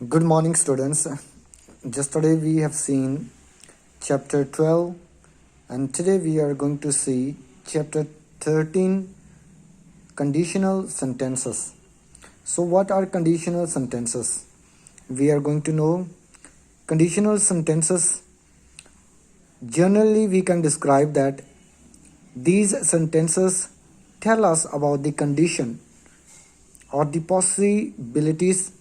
Good morning, students. Yesterday we have seen chapter 12, and today we are going to see chapter 13, conditional sentences. So, what are conditional sentences? We are going to know conditional sentences. Generally, we can describe that these sentences tell us about the condition or the possibilities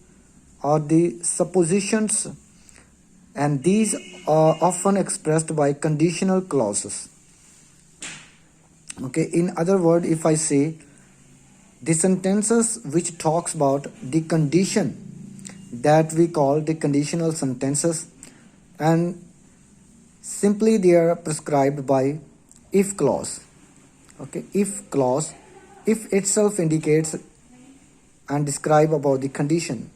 or the suppositions, and these are often expressed by conditional clauses. Okay, in other words, if I say the sentences which talks about the condition, that we call the conditional sentences, and simply they are prescribed by if clause. Okay, if clause, if itself indicates and describe about the condition.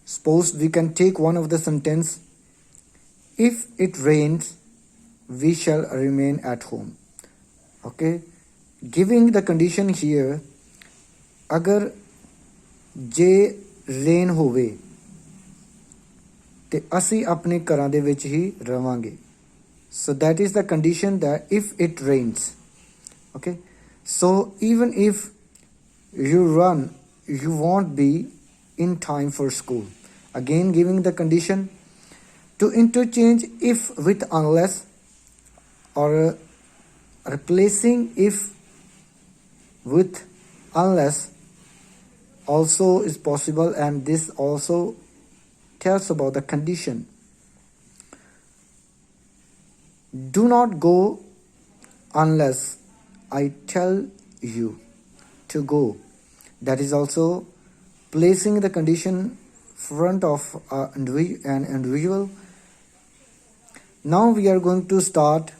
Suppose we can take one of the sentence, if it rains we shall remain at home. Okay, giving the condition here, अगर जे rain होवे ते असी अपने घरां दे विच ही रवांगे. So that is the condition, that if it rains. Okay, so even if you run, you won't be in time for school. Again, giving the condition. To interchange if with unless, or replacing if with unless also is possible, and this also tells about the condition. Do not go unless I tell you to go. That is also placing the condition front of an individual. Now we are going to start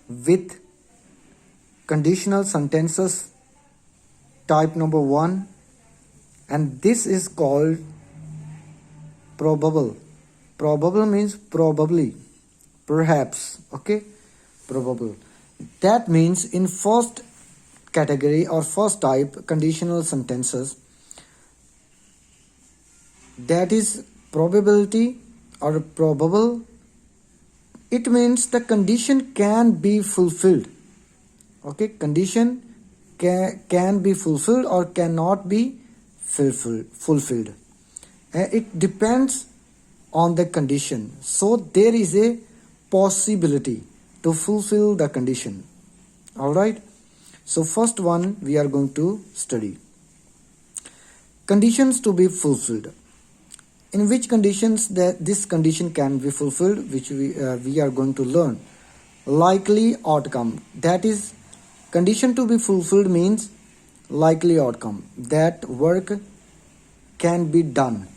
with conditional sentences type number 1, and this is called probable. Probable means probably, perhaps. Okay, probable. That means in first category or first type conditional sentences, that is probability or probable, it means the condition can be fulfilled. Okay, condition can be fulfilled or cannot be fulfilled. It depends on the condition. So there is a possibility to fulfill the condition. Alright, so first one we are going to study. Conditions to be fulfilled. In which conditions that this condition can be fulfilled, which we are going to learn. Likely outcome, that is condition to be fulfilled means likely outcome, that work can be done.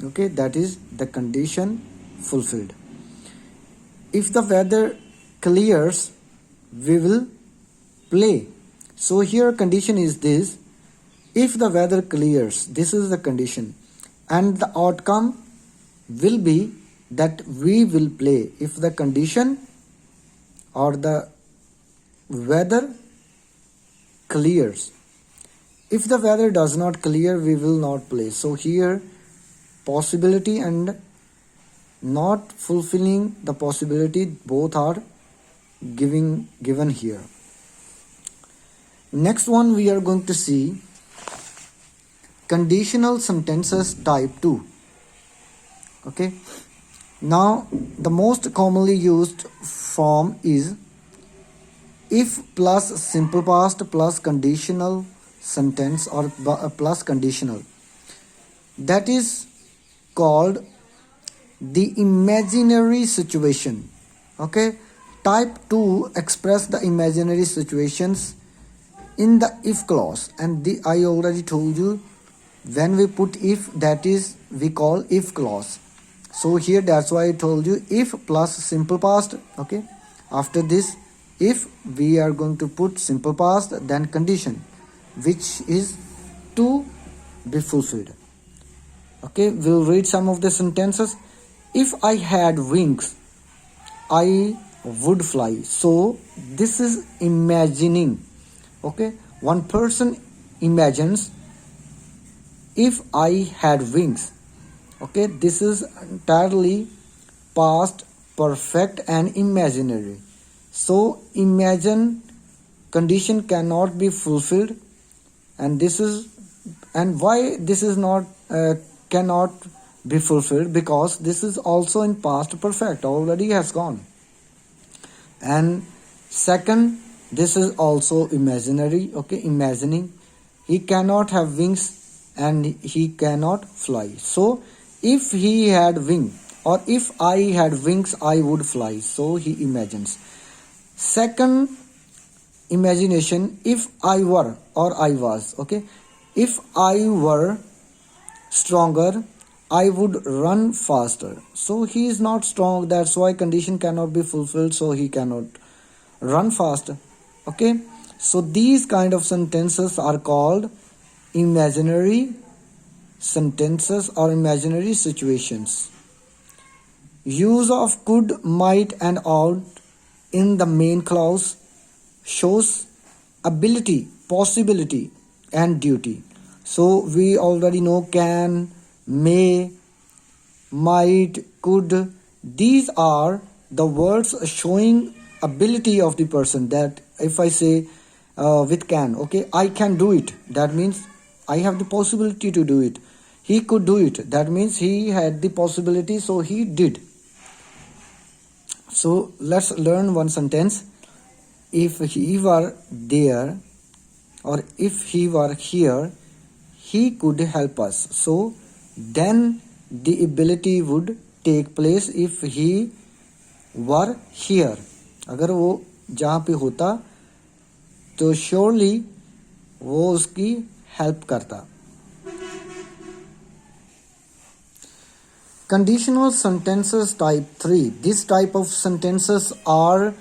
Okay, that is the condition fulfilled. If the weather clears we will play. So here condition is this, if the weather clears, this is the condition, and the outcome will be that we will play. If the condition or the weather clears, if the weather does not clear we will not play. So here possibility and not fulfilling the possibility, both are given here. Next one we are going to see conditional sentences type 2. Okay, now the most commonly used form is if plus simple past plus conditional sentence, or plus conditional. That is called the imaginary situation. Okay, type 2 express the imaginary situations in the if clause, and I already told you, when we put if, that is we call if clause. So here that's why I told you if plus simple past. Okay, after this if we are going to put simple past, then condition which is to be fulfilled. Okay, we'll read some of the sentences. If I had wings I would fly. So this is imagining. Okay, one person imagines, if I had wings Okay, this is entirely past perfect and imaginary. So imagine condition cannot be fulfilled, and this is, and why this is not cannot be fulfilled, because this is also in past perfect, already has gone. And second, this is also imaginary. Okay, imagining, he cannot have wings and he cannot fly. So if he had wing, or if I had wings, I would fly. So he imagines. Second imagination, if I were, or I was, okay, if I were stronger, I would run faster. So he is not strong, that's why condition cannot be fulfilled, so he cannot run faster. Okay, so these kind of sentences are called imaginary sentences or imaginary situations. Use of could, might and ought in the main clause shows ability, possibility and duty. So we already know can, may, might, could. These are the words showing ability of the person. That if I say with can, okay, I can do it, that means I have the possibility to do it. He could do it, that means he had the possibility, so he did. So let's learn one sentence. If he were there, or if he were here, he could help us. So then the ability would take place if he were here. अगर वो जहाँ पे होता तो surely वो उसकी help करता. Conditional sentences type 3. This type of sentences are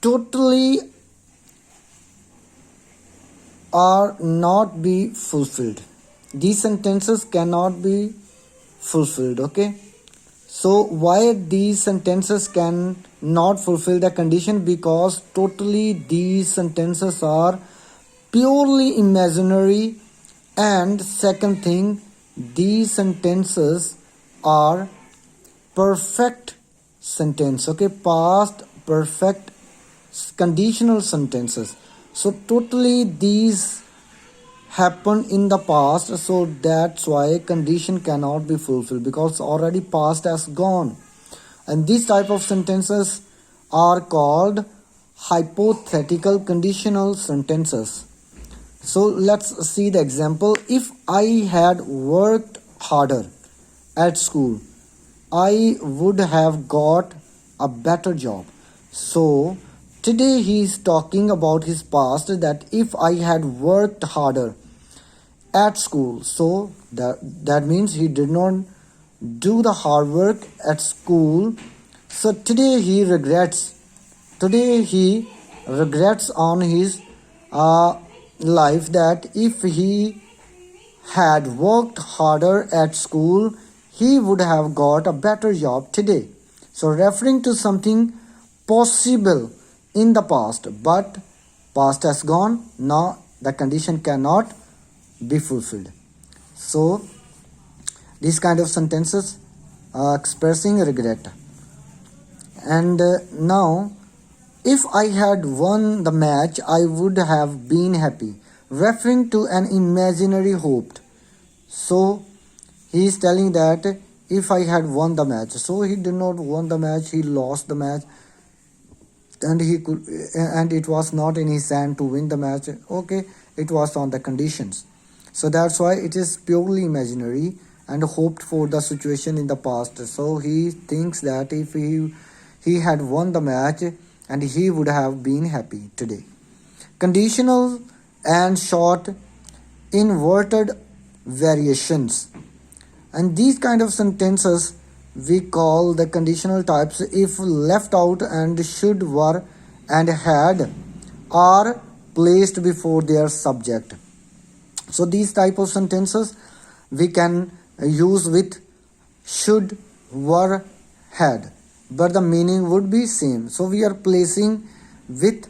totally are not be fulfilled. These sentences cannot be fulfilled. Okay, so why these sentences can not fulfill the condition? Because totally these sentences are purely imaginary, and second thing, these sentences are perfect sentence. Okay, past perfect conditional sentences. So totally these happened in the past, so that's why condition cannot be fulfilled, because already past has gone. And these type of sentences are called hypothetical conditional sentences. So let's see the example. If I had worked harder at school, I would have got a better job. So today he is talking about his past, that if I had worked harder at school, so that means he did not do the hard work at school. So today he regrets. Today he regrets on his life, that if he had worked harder at school, he would have got a better job today. So referring to something possible in the past, but past has gone, now the condition cannot be fulfilled. So these kind of sentences are expressing regret. And now, if I had won the match, I would have been happy, referring to an imaginary hope. So he is telling that if I had won the match, so he did not won the match, he lost the match, and it was not in his hand to win the match. Okay, it was on the conditions. So that's why it is purely imaginary and hoped for the situation in the past. So he thinks that if he had won the match, and he would have been happy today. Conditional and short inverted variations. And these kind of sentences we call the conditional types if left out, and should, were and had are placed before their subject. So these type of sentences we can use with should, were, had, but the meaning would be same. So we are placing with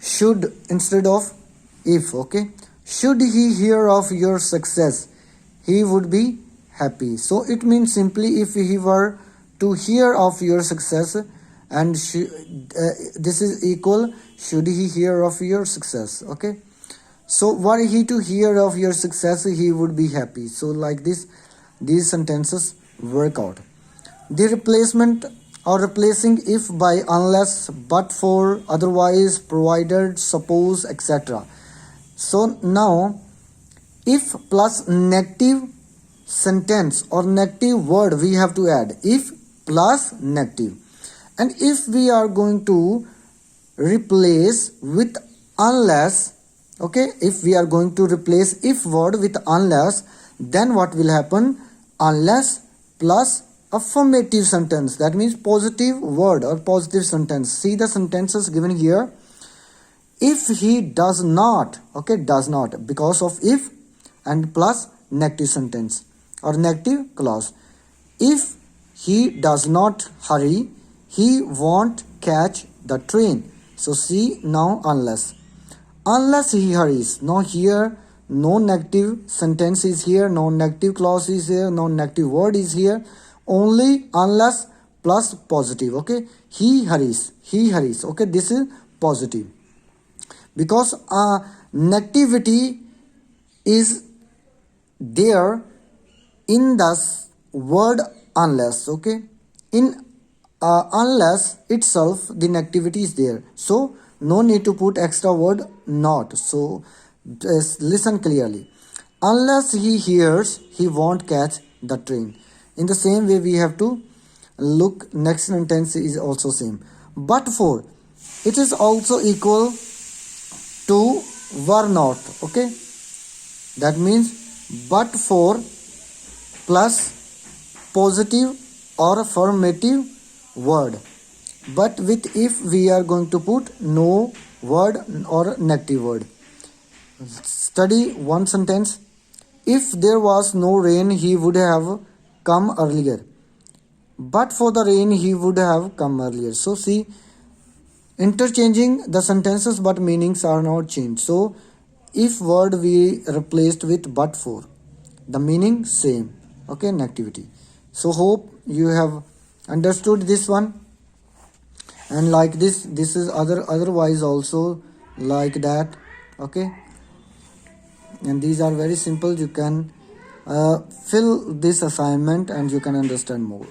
should instead of if. Okay, should he hear of your success, he would be happy. So it means simply if he were to hear of your success, and this is equal, should he hear of your success. Okay, so were he to hear of your success, he would be happy. So like this, these sentences work out. The replacement or replacing if by unless, but for, otherwise, provided, suppose, etc. So now if plus negative sentence or negative word we have to add. If plus negative. And if we are going to replace with unless, okay, if we are going to replace if word with unless, then what will happen? Unless plus affirmative sentence, that means positive word or positive sentence. See the sentences given here. If he does not, okay, does not, because of if and plus negative sentence or negative clause. If he does not hurry, he won't catch the train. So see now unless. Unless he hurries. Now here no negative sentence is here, no negative clause is here, no negative word is here. Only unless plus positive. Okay, he hurries. He hurries. Okay, this is positive. Because negativity is there in the word unless. Okay, in unless itself the negativity is there, so no need to put extra word not. So just listen clearly. Unless he hears, he won't catch the train. In the same way we have to look, next sentence is also same. But for, it is also equal to were not. Okay, that means but for plus positive or affirmative word. But with if we are going to put no word or negative word. Study one sentence. If there was no rain, he would have come earlier. But for the rain, he would have come earlier. So see, interchanging the sentences but meanings are not changed. So if word we replaced with but for, the meaning same. Okay, negativity. So hope you have understood this one. And like this is otherwise also like that. Okay, and these are very simple. You can fill this assignment and you can understand more.